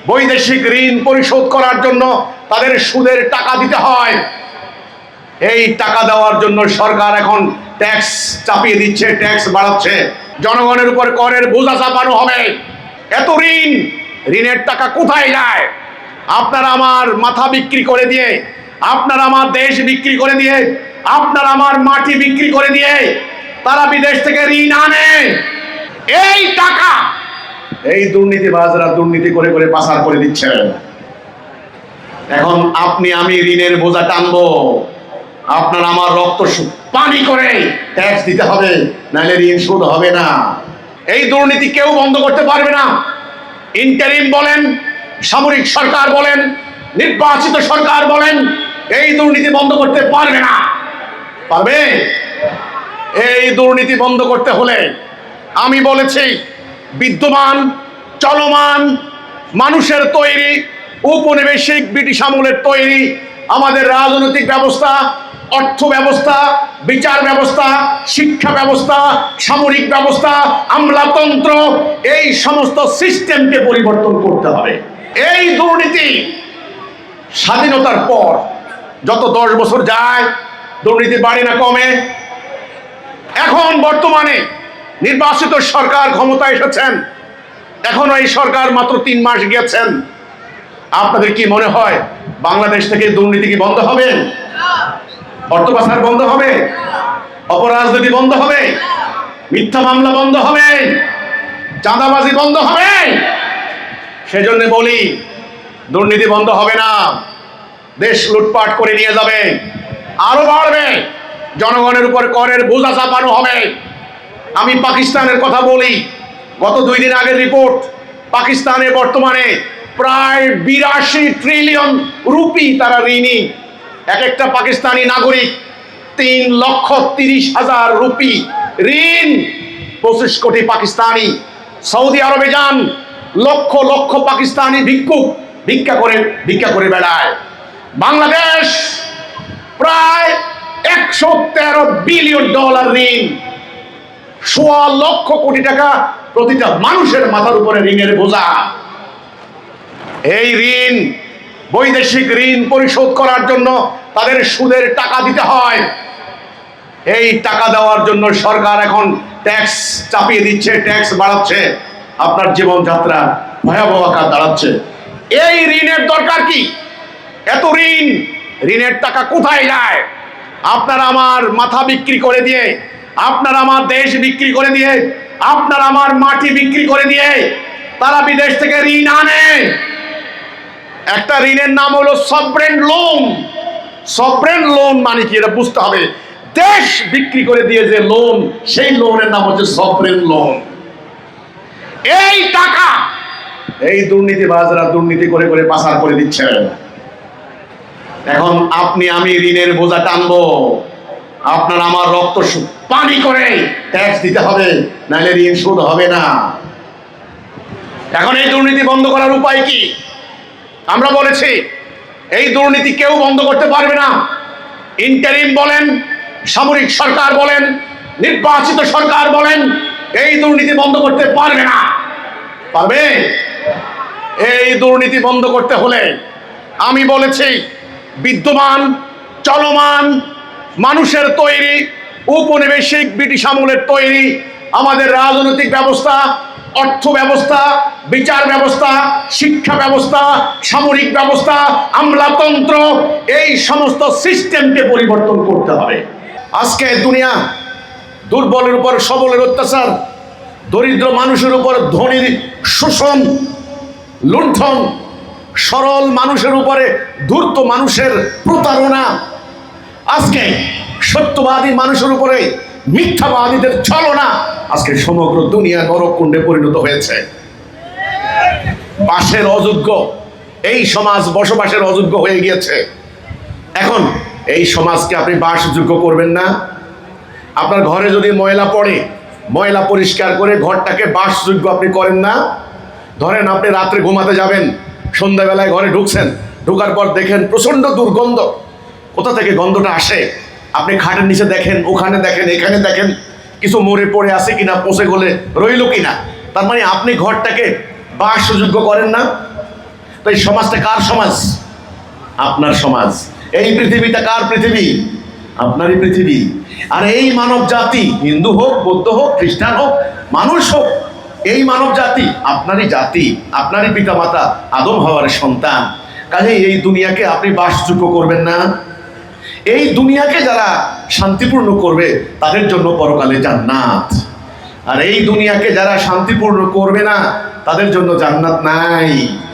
বৈদেশিক ঋণ পরিশোধ করার জন্য তাদের সুদের টাকা দিতে হয়। এই টাকা দেওয়ার জন্য সরকার এখন ট্যাক্স চাপিয়ে দিচ্ছে, ট্যাক্স বাড়াচ্ছে, জনগণের উপর করের বোঝা চাপানো হবে। এত ঋণের টাকা কোথায় যায়? আপনারা আমার মাথা বিক্রি করে দিয়ে, আপনারা আমার দেশ বিক্রি করে দিয়ে, আপনারা আমার মাটি বিক্রি করে দিয়ে তারা বিদেশ থেকে ঋণ আনে। এই টাকা এই দুর্নীতিবাজরা দুর্নীতি করে করে পাচার করে দিচ্ছে। এখন আপনি আমি ঋণের বোঝা টানবো, আপনার আমার রক্ত পানি করে ট্যাক্স দিতে হবে, নাহলে ঋণ শোধ হবে না। এই দুর্নীতি কেউ বন্ধ করতে পারবে না। ইন্টারিম বলেন, সামরিক সরকার বলেন, নির্বাচিত সরকার বলেন, এই দুর্নীতি বন্ধ করতে পারবে না। পারবে? এই দুর্নীতি বন্ধ করতে হলে আমি বলেছি, বিদ্যমান চলমান মানুষের তৈরি উপনিবেশিক ব্রিটিশ আমলের তৈরি আমাদের রাজনৈতিক ব্যবস্থা, অর্থ ব্যবস্থা, বিচার ব্যবস্থা, শিক্ষা ব্যবস্থা, সামরিক ব্যবস্থা, আমলাতন্ত্র, এই সমস্ত সিস্টেমকে পরিবর্তন করতে হবে। এই দুর্নীতি স্বাধীনতার পর যত 10 বছর যায় দুর্নীতি বাড়ে না কমে? এখন বর্তমানে নির্বাচিত সরকার ক্ষমতায় এসেছেন, এখনো এই সরকার মাত্র 3 মাস গিয়েছেন। আপনাদের কি মনে হয় বাংলাদেশ থেকে দুর্নীতি কি বন্ধ হবে? অর্থ পাচার বন্ধ হবে? অপরাজনীতি বন্ধ হবে? মিথ্যা মামলা বন্ধ হবে? চাঁদাবাজি বন্ধ হবে? সেজন্য বলি, দুর্নীতি বন্ধ হবে না। দেশ লুটপাট করে নিয়ে যাবে, আরো বাড়বে, জনগণের উপর করের বোঝা চাপানো হবে। আমি পাকিস্তানের কথা বলি, গত 2 দিন আগের রিপোর্ট, পাকিস্তানে বর্তমানে প্রায় 82 ট্রিলিয়ন রুপি তারা ঋণী। এক একটা পাকিস্তানি নাগরিক 3,30,000 রুপি ঋণ। 25 কোটি পাকিস্তানি সৌদি আরবে যান, লক্ষ লক্ষ পাকিস্তানি ভিক্ষুক ভিক্ষা করে বেড়ায়। বাংলাদেশ প্রায় 113 বিলিয়ন ডলার ঋণ, 1.25 লক্ষ কোটি টাকা প্রতিটা মানুষের মাথার উপরে ঋণের বোঝা। এই ঋণ, বৈদেশিক ঋণ পরিশোধ করার জন্য তাদের সুদের টাকা দিতে হয়। এই টাকা দেওয়ার জন্য সরকার এখন ট্যাক্স চাপিয়ে দিচ্ছে, ট্যাক্স বাড়াচ্ছে, আপনার জীবনযাত্রা ভয়াবহ আকার দাঁড়াচ্ছে। এই ঋণের দরকার কি? এত ঋণের টাকা কোথায় যায়? আপনারা আমার মাথা বিক্রি করে দিয়ে, আপনারা আমার দেশ বিক্রি করে দিয়ে, আপনারা আমার মাটি বিক্রি করে দিয়ে তারা বিদেশ থেকে ঋণ আনে। একটা ঋণের নাম হলো সভরেন লোন। সভরেন লোন মানে কি এটা বুঝতে হবে। দেশ বিক্রি করে দিয়ে যে লোন, সেই লোনের নাম হচ্ছে সভরেন লোন। এই টাকা এই দুর্নীতিবাজরা দুর্নীতি করে করে পাচার করে দিচ্ছে। এখন আপনি আমি ঋণের বোঝা টানবো, আপনার আমার রক্ত পানি করে ট্যাক্স দিতে হবে, নাহলে ঋণ শোধ হবে না। এখন এই দুর্নীতি বন্ধ করার উপায় কি? আমরা বলেছি, এই দুর্নীতি কেউ বন্ধ করতে পারবে না। ইন্টারিম বলেন, সামরিক সরকার বলেন, নির্বাচিত সরকার বলেন, এই দুর্নীতি বন্ধ করতে পারবে না। পারবে? এই দুর্নীতি বন্ধ করতে হলে আমি বলেছি, বিদ্যমান চলমান মানুষের তৈরি উপনিবেশিক ব্রিটিশ আমলের তৈরি আমাদের রাজনৈতিক ব্যবস্থা, অর্থ ব্যবস্থা, বিচার ব্যবস্থা, শিক্ষা ব্যবস্থা, সামরিক ব্যবস্থা, আমলাতন্ত্র, এই সমস্ত সিস্টেমকে পরিবর্তন করতে হবে। আজকে দুনিয়া দুর্বলের উপর সবলের অত্যাচার, দরিদ্র মানুষের উপর ধনীর শোষণ, লুণ্ঠন, সরল মানুষের উপরে ধূর্ত মানুষের প্রতারণা, আজকে সত্যবাদী মানুষের উপরে মিথ্যাবাদীদের ছলনা, আজকে সমগ্র দুনিয়া নরককুণ্ডে পরিণত হয়েছে। বাসের অযোগ্য এই সমাজ বসবাসের অযোগ্য হয়ে গিয়েছে। এখন এই সমাজকে আপনি বাসযোগ্য করবেন না। আপনার ঘরে যদি ময়লা পড়ে, ময়লা পরিষ্কার করে ঘরটাকে বাসযোগ্য আপনি করেন না। ধরেন আপনি রাত্রে ঘুমাতে যাবেন, সন্ধ্যাবেলায় ঘরে ঢুকছেন, ঢোকার পর দেখেন প্রচণ্ড দুর্গন্ধ। কোথা থেকে গন্ধটা আসে? আপনি খাটের নিচে দেখেন, ওখানে দেখেন, এখানে দেখেন, কিছু মরে পড়ে আছে কিনা, পচে গলে রইল কিনা। তার মানে আপনি ঘরটাকে বাসযোগ্য করেন না। তো এই সমাজটা কার সমাজ? আপনার সমাজ। এই পৃথিবীটা কার পৃথিবী? আপনারই পৃথিবী। আর এই মানব জাতি, হিন্দু হোক, বৌদ্ধ হোক, খ্রিস্টান হোক, মানুষ হোক, এই মানব জাতি আপনারই জাতি, আপনারই পিতামাতা আদম হাওয়ার সন্তান। কাজেই এই দুনিয়াকে আপনি বাসযোগ্য করবেন না। এই দুনিয়াকে যারা শান্তিপূর্ণ করবে তাদের জন্য পরকালে জান্নাত, আর এই দুনিয়াকে যারা শান্তিপূর্ণ করবে না তাদের জন্য জান্নাত নাই।